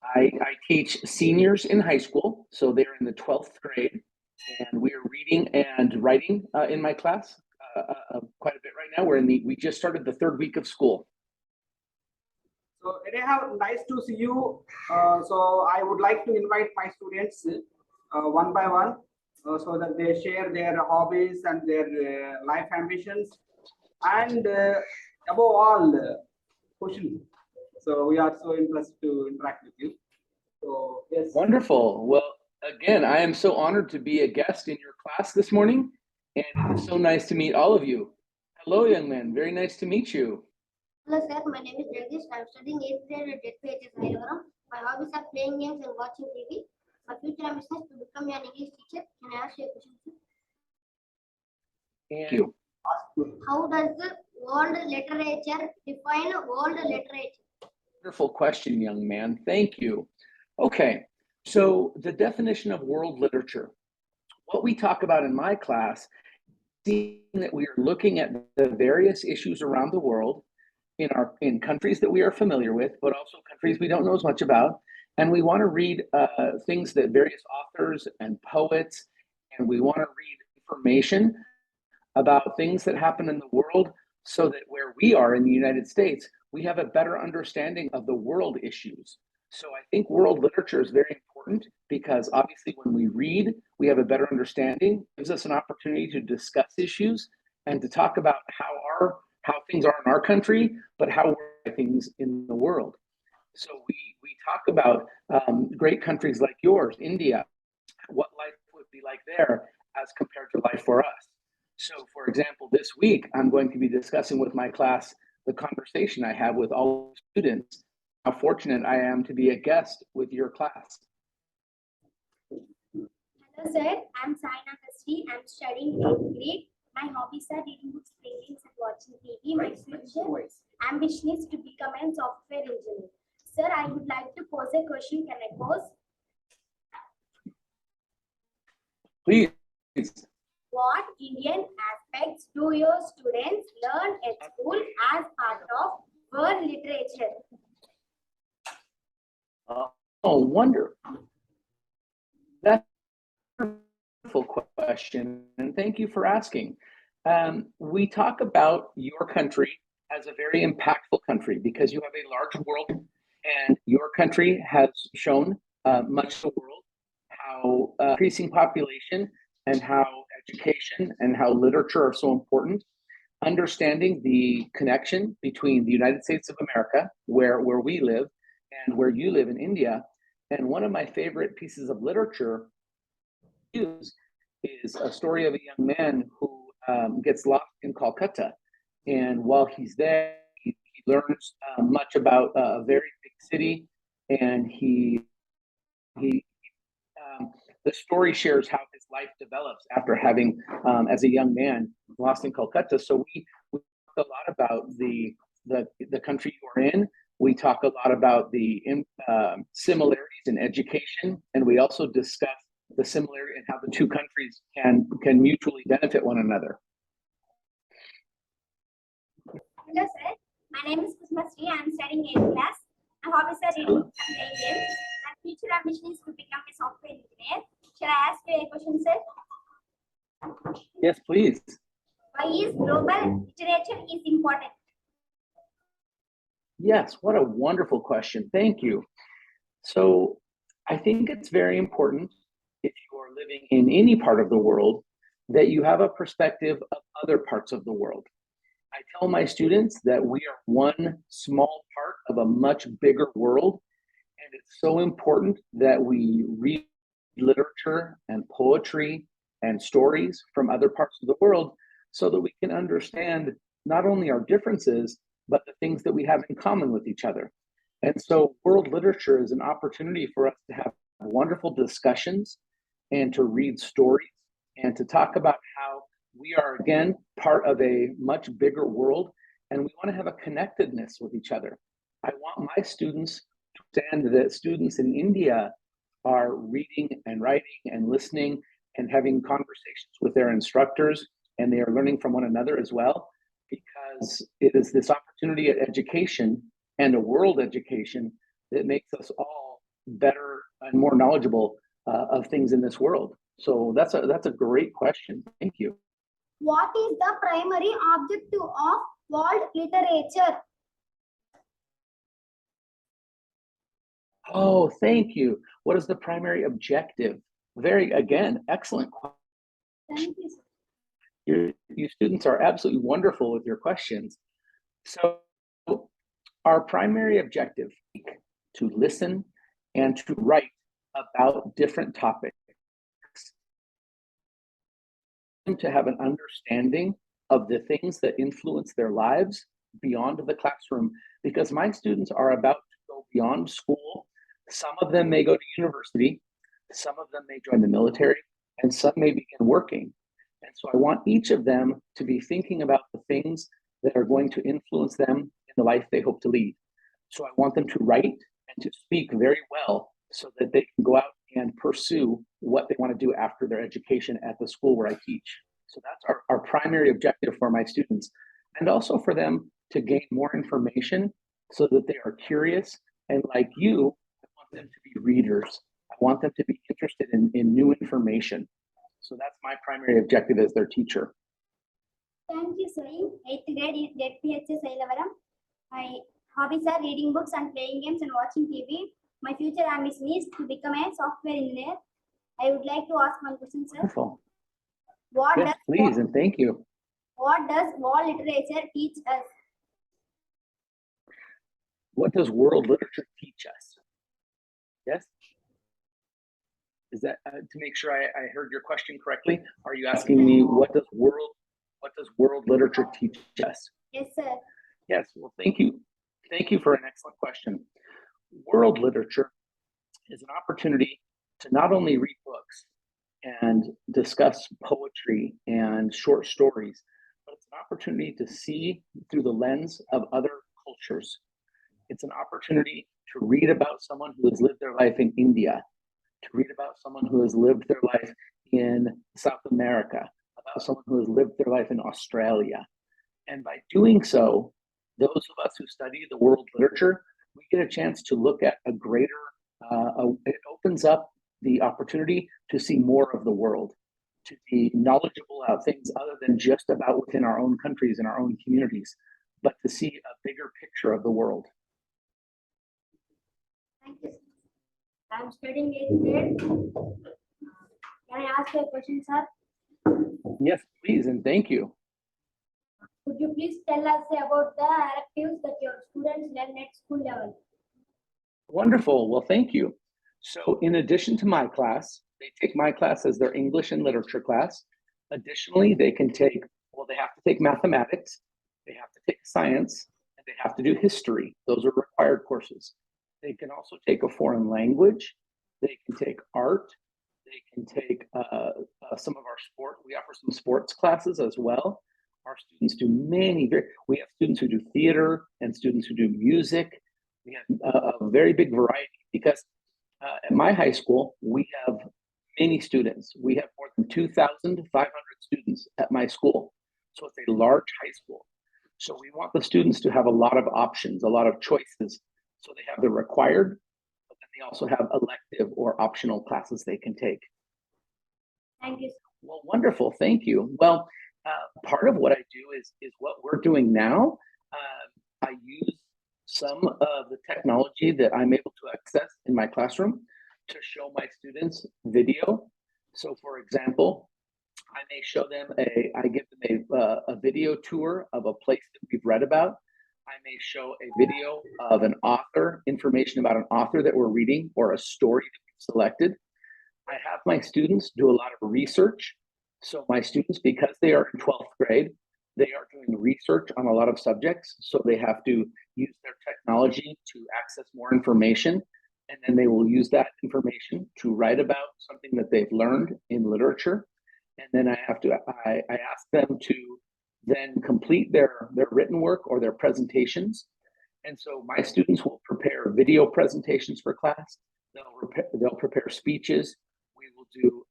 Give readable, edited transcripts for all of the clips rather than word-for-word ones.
I teach seniors in high school, so they're in the 12th grade, and we are reading and writing in my class quite a bit right now. We just started the third week of school. So anyhow, nice to see you. So I would like to invite my students one by one, so that they share their hobbies and their life ambitions, and above all, question. So we are so interested to interact with you. So yes. Wonderful. Well, again, I am so honored to be a guest in your class this morning, and it's so nice to meet all of you. Hello, young man. Very nice to meet you. Hello sir, my name is Jagdish. I am studying 8th grade at JPHS Ayavaram. My hobbies are playing games and watching TV. My future ambition is to become an English teacher. Can I ask you a question, sir? Thank you. How does the world literature define world literature? Wonderful question, young man. Thank you. Okay, so the definition of world literature. What we talk about in my class, seeing that we are looking at the various issues around the world in countries that we are familiar with, but also countries we don't know as much about. And we want to read things that various authors and poets, and we want to read information about things that happen in the world so that where we are in the United States, we have a better understanding of the world issues. So I think world literature is very important because obviously when we read, we have a better understanding, gives us an opportunity to discuss issues and to talk about how things are in our country, but how we're things in the world. So we talk about great countries like yours, India, what life would be like there as compared to life for us. So for example, this week, I'm going to be discussing with my class the conversation I have with all students, how fortunate I am to be a guest with your class. Hello sir, I'm Saina Kastri. I'm studying 8th grade. My hobbies are reading books, playing games, and watching TV. My future ambition is to become a software engineer. Sir, I would like to pose a question. Can I pose? Please. What Indian aspects do your students learn at school as part of world literature? Oh, wonderful. That's a wonderful question, and thank you for asking. We talk about your country as a very impactful country because you have a large world, and your country has shown much of the world how increasing population and how education and how literature are so important. Understanding the connection between the United States of America, where we live, and where you live in India. And one of my favorite pieces of literature is a story of a young man who gets lost in Calcutta. And while he's there, he learns much about a very big city, and the story shares how his life develops after having, as a young man, lost in Calcutta. So we talk a lot about the country you're in. We talk a lot about the similarities in education, and we also discuss the similarity and how the two countries can mutually benefit one another. Hello sir, my name is Kusma Sri. I am studying 8th class. My hobbies are reading and playing games. My future ambition is to become a software engineer. Shall I ask you a question, sir? Yes, please. Why is global literature is important? Yes, what a wonderful question. Thank you. So I think it's very important if you are living in any part of the world that you have a perspective of other parts of the world. I tell my students that we are one small part of a much bigger world, and it's so important that we read literature and poetry and stories from other parts of the world so that we can understand not only our differences, but the things that we have in common with each other. And so world literature is an opportunity for us to have wonderful discussions and to read stories and to talk about how we are, again, part of a much bigger world, and we want to have a connectedness with each other. I want my students to understand that students in India are reading and writing and listening and having conversations with their instructors, and they are learning from one another as well, because it is this opportunity at education and a world education that makes us all better and more knowledgeable of things in this world? So that's a great question. Thank you. What is the primary objective of world literature? Oh, thank you. What is the primary objective? Excellent question. Thank you, sir. You students are absolutely wonderful with your questions. So our primary objective is to listen and to write about different topics, to have an understanding of the things that influence their lives beyond the classroom, because my students are about to go beyond school. Some of them may go to university, some of them may join the military, and some may begin working. And so I want each of them to be thinking about the things that are going to influence them in the life they hope to lead. So I want them to write and to speak very well so that they can go out and pursue what they want to do after their education at the school where I teach. So that's our primary objective for my students, and also for them to gain more information so that they are curious. And like you, I want them to be readers. I want them to be interested in new information. So that's my primary objective as their teacher. Thank you, sir. In 8th grade in ZPHS Ailavaram, my hobbies are reading books and playing games and watching TV. My future ambition is to become a software engineer. I would like to ask one question, sir. Wonderful. What Yes, please, and thank you. What does world literature teach us? What does world literature teach us? Yes? Is that to make sure I heard your question correctly? Are you asking me what does world literature teach us? Yes, sir. Yes, well, thank you. Thank you for an excellent question. World literature is an opportunity to not only read books and discuss poetry and short stories, but it's an opportunity to see through the lens of other cultures. It's an opportunity to read about someone who has lived their life in India, to read about someone who has lived their life in South America, about someone who has lived their life in Australia. And by doing so, those of us who study the world literature, we get a chance to look at a greater, it opens up the opportunity to see more of the world, to be knowledgeable about things other than just about within our own countries and our own communities, but to see a bigger picture of the world. Thank you, sir. I'm studying 8th grade. Can I ask you a question, sir? Yes, please, and thank you. Could you please tell us about the electives that your students learn at school level? Wonderful. Well, thank you. So in addition to my class, they take my class as their English and literature class. Additionally, they have to take mathematics, they have to take science, and they have to do history. Those are required courses. They can also take a foreign language. They can take art. They can take some of our sport. We offer some sports classes as well. Our students do we have students who do theater and students who do music. We have a very big variety because at my high school, we have many students. We have more than 2,500 students at my school. So it's a large high school. So we want the students to have a lot of options, a lot of choices. So they have the required, but then they also have elective or optional classes they can take. Thank you. Well, wonderful. Thank you. Well, part of what I do is what we're doing now. I use some of the technology that I'm able to access in my classroom to show my students video. So for example, I may show them I give them a video tour of a place that we've read about. I may show a video of an author, information about an author that we're reading or a story that we've selected. I have my students do a lot of research. So my students, because they are in 12th grade, they are doing research on a lot of subjects. So they have to use their technology to access more information. And then they will use that information to write about something that they've learned in literature. And then I ask them to then complete their written work or their presentations. And so my students will prepare video presentations for class. They'll prepare speeches. We will do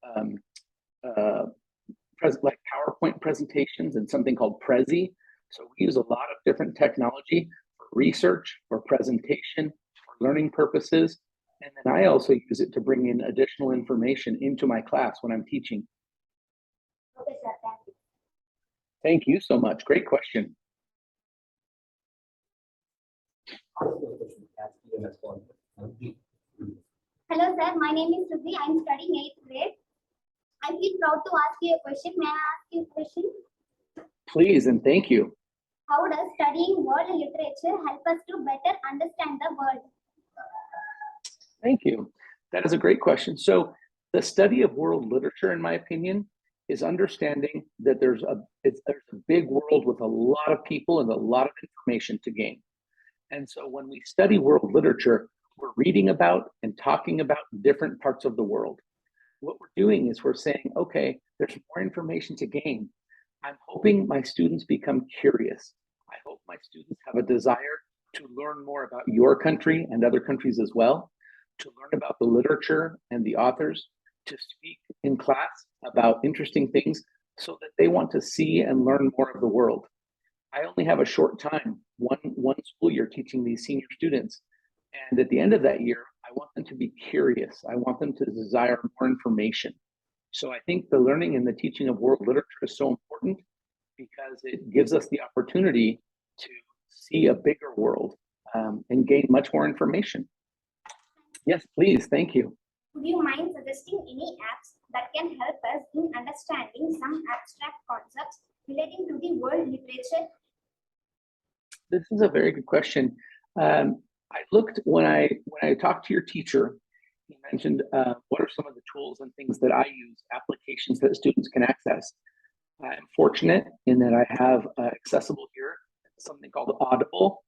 like PowerPoint presentations and something called Prezi. So we use a lot of different technology for research, for presentation, for learning purposes. And then I also use it to bring in additional information into my class when I'm teaching. Okay, sir. Thank you. Thank you so much. Great question. Hello, sir. My name is Suzy. I'm studying 8th grade. I feel proud to ask you a question. May I ask you a question? Please and thank you. How does studying world literature help us to better understand the world? Thank you. That is a great question. So the study of world literature, in my opinion, is understanding that there's a big world with a lot of people and a lot of information to gain. And so when we study world literature, we're reading about and talking about different parts of the world. What we're doing is we're saying, okay, there's more information to gain. I'm hoping my students become curious. I hope my students have a desire to learn more about your country and other countries as well, to learn about the literature and the authors, to speak in class about interesting things so that they want to see and learn more of the world. I only have a short time, one school year teaching these senior students. And at the end of that year, I want them to be curious. I want them to desire more information. So I think the learning and the teaching of world literature is so important because it gives us the opportunity to see a bigger world and gain much more information. Yes, please. Thank you. Would you mind suggesting any apps that can help us in understanding some abstract concepts relating to the world literature? This is a very good question. I looked when I talked to your teacher. He mentioned what are some of the tools and things that I use, applications that students can access. I'm fortunate in that I have accessible here something called Audible,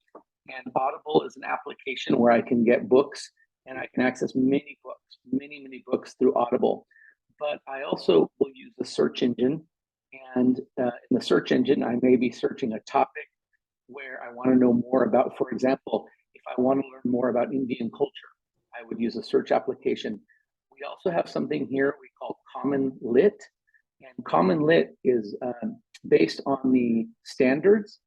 and Audible is an application where I can get books and I can access many books, many books through Audible. But I also will use the search engine, and in the search engine, I may be searching a topic where I want to know more about. For example, if I want to learn more about Indian culture, I would use a search application. We also have something here we call Common Lit, and Common Lit is based on the standards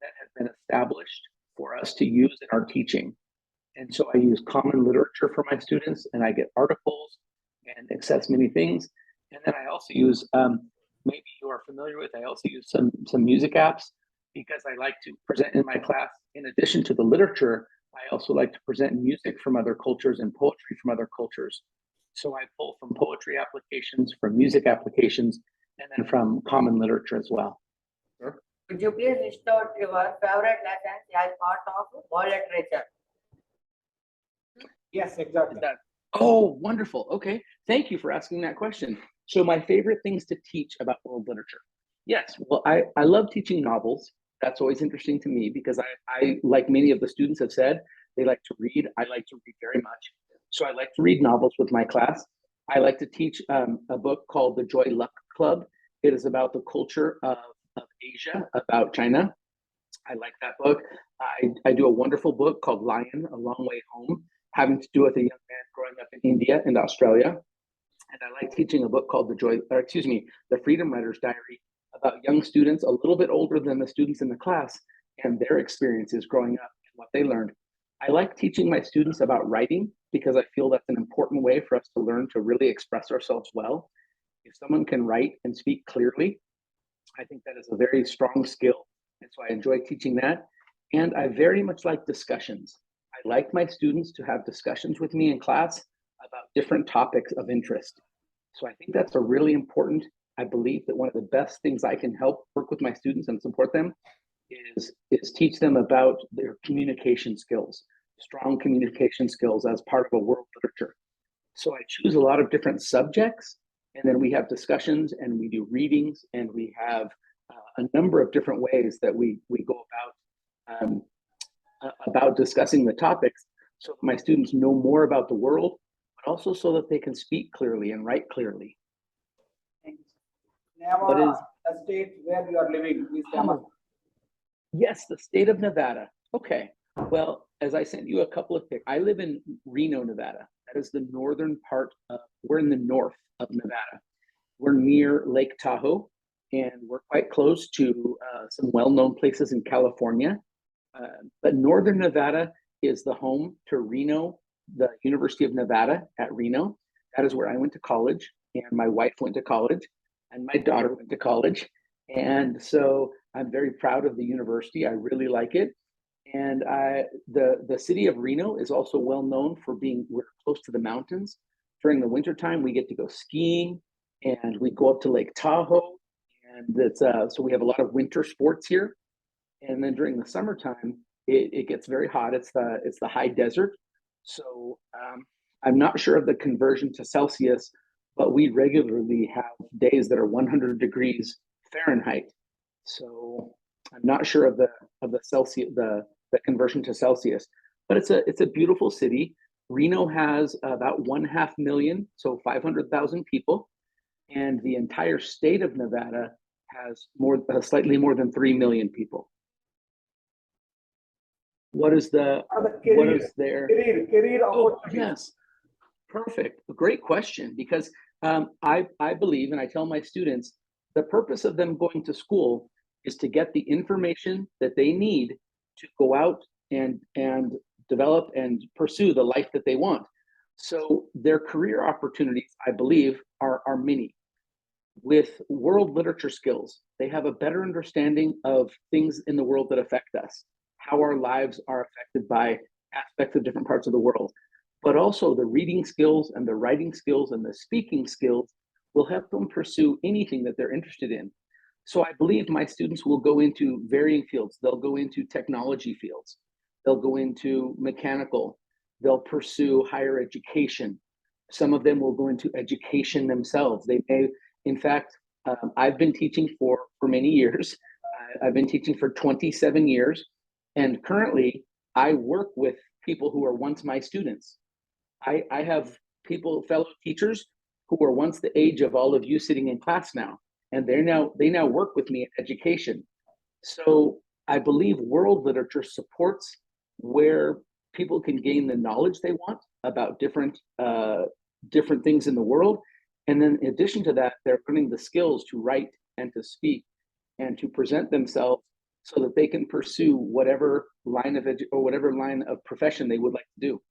that have been established for us to use in our teaching. And so I use common literature for my students, and I get articles and access many things. And then I also use, maybe you are familiar with, I also use some music apps because I like to present in my class. In addition to the literature, I also like to present music from other cultures and poetry from other cultures. So I pull from poetry applications, from music applications, and then from common literature as well. Sure. Could you please list out your favorite lessons as part of world literature? Yes, exactly. Oh, wonderful. Okay. Thank you for asking that question. So my favorite things to teach about world literature. Yes. Well, I love teaching novels. That's always interesting to me because I, like many of the students have said, they like to read. I like to read very much. So I like to read novels with my class. I like to teach a book called The Joy Luck Club. It is about the culture of Asia, about China. I like that book. I do a wonderful book called Lion, A Long Way Home, having to do with a young man growing up in India and Australia. And I like teaching a book called The Freedom Writer's Diary, about young students a little bit older than the students in the class and their experiences growing up and what they learned. I like teaching my students about writing because I feel that's an important way for us to learn to really express ourselves well. If someone can write and speak clearly, I think that is a very strong skill. And so I enjoy teaching that. And I very much like discussions. I like my students to have discussions with me in class about different topics of interest. So I think that's a really important. I believe that one of the best things I can help work with my students and support them is teach them about their communication skills, strong communication skills as part of a world literature. So I choose a lot of different subjects, and then we have discussions and we do readings, and we have a number of different ways that we go about discussing the topics so that my students know more about the world, but also so that they can speak clearly and write clearly. What is the state where you are living? Is Yes, the state of Nevada. Okay. Well, as I sent you a couple of pics, I live in Reno, Nevada. That is the northern part of, we're in the north of Nevada. We're near Lake Tahoe, and we're quite close to some well-known places in California. But northern Nevada is the home to Reno, the University of Nevada at Reno. That is where I went to college, and my wife went to college, and my daughter went to college. And so I'm very proud of the university. I really like it. And the city of Reno is also well known for being, we're close to the mountains. During the wintertime, we get to go skiing, and we go up to Lake Tahoe. And it's so we have a lot of winter sports here. And then during the summertime, it gets very hot. It's the high desert. So I'm not sure of the conversion to Celsius, but we regularly have days that are 100 degrees Fahrenheit. So I'm not sure of the Celsius, the conversion to Celsius, but it's a beautiful city. Reno has about 1/2 million, so 500,000 people, and the entire state of Nevada has slightly more than 3 million people. What is their career Oh, opportunity? yes, perfect. A great question, because I believe, and I tell my students, the purpose of them going to school is to get the information that they need to go out and develop and pursue the life that they want. So their career opportunities, I believe, are many. With world literature skills, they have a better understanding of things in the world that affect us, how our lives are affected by aspects of different parts of the world. But also the reading skills and the writing skills and the speaking skills will help them pursue anything that they're interested in. So I believe my students will go into varying fields. They'll go into technology fields. They'll go into mechanical. They'll pursue higher education. Some of them will go into education themselves. They may, in fact, I've been teaching for many years. I've been teaching for 27 years. And currently, I work with people who were once my students. I have fellow teachers who were once the age of all of you sitting in class now, and they now work with me in education. So I believe world literature supports where people can gain the knowledge they want about different things in the world, and then in addition to that, they're learning the skills to write and to speak and to present themselves so that they can pursue whatever line of profession they would like to do.